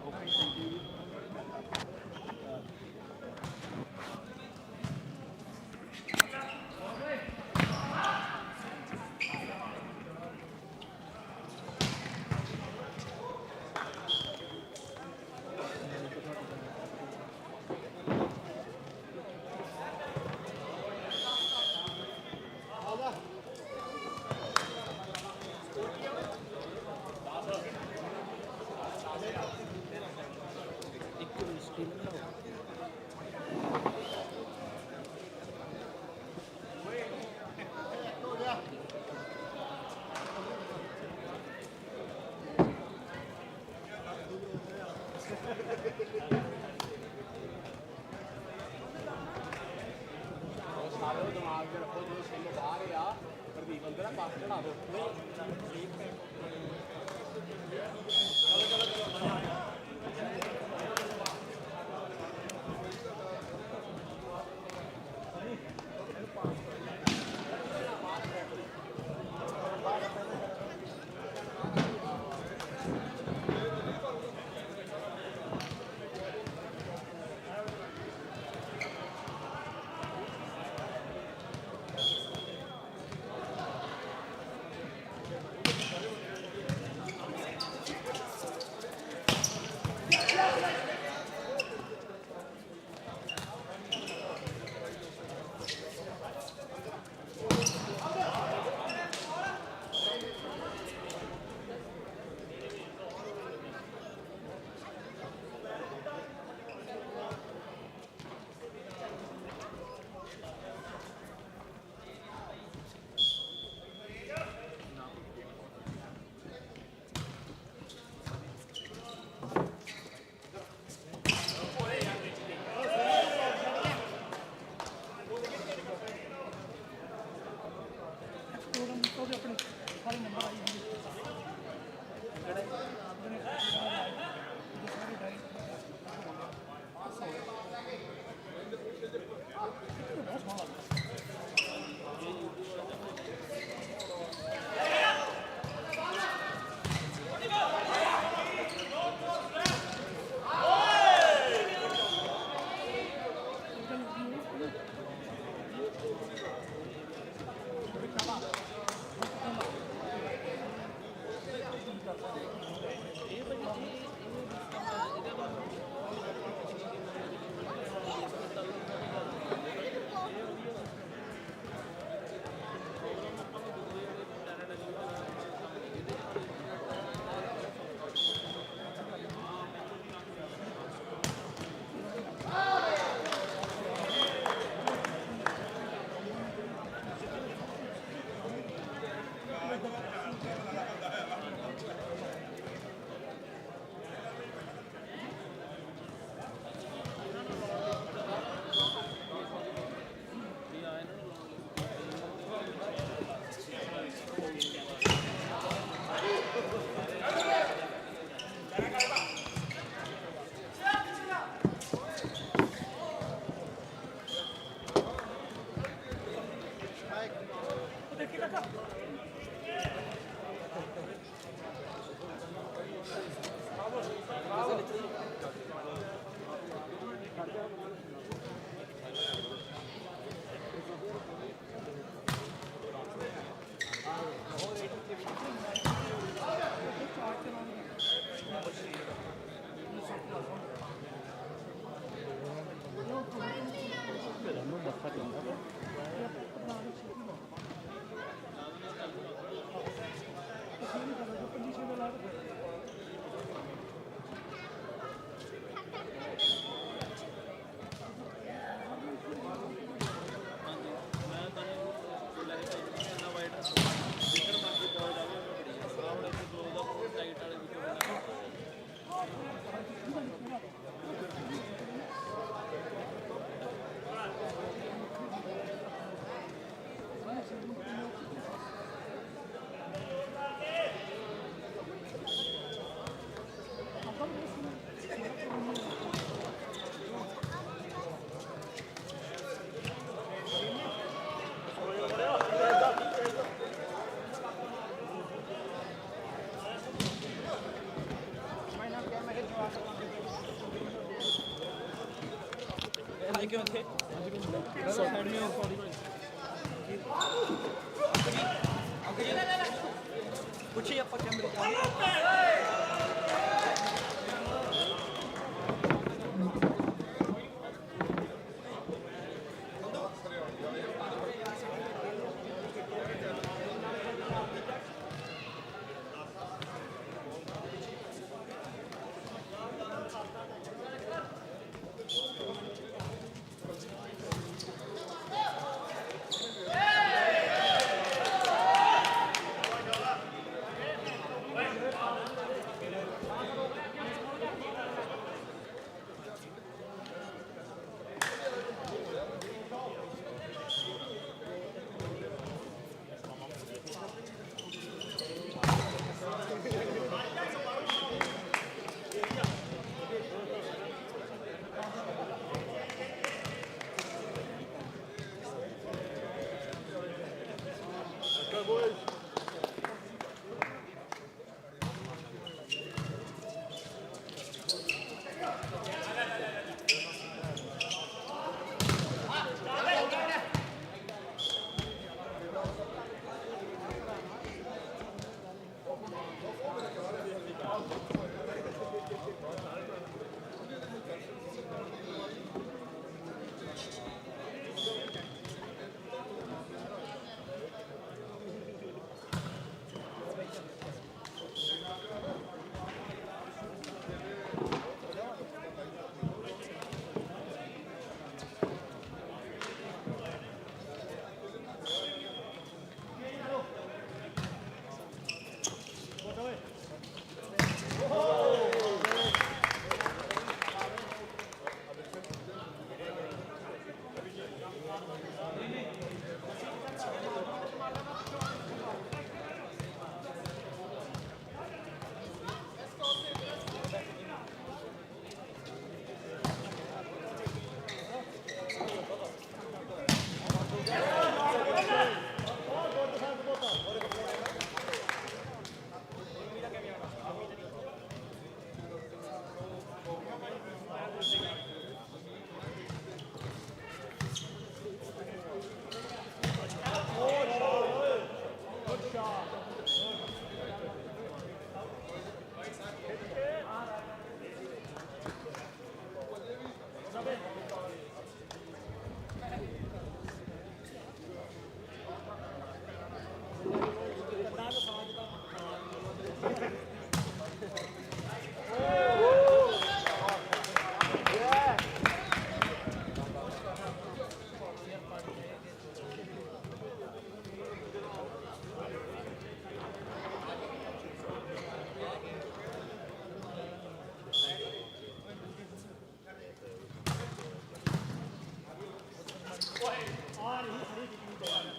[SPEAKER 4] On, he's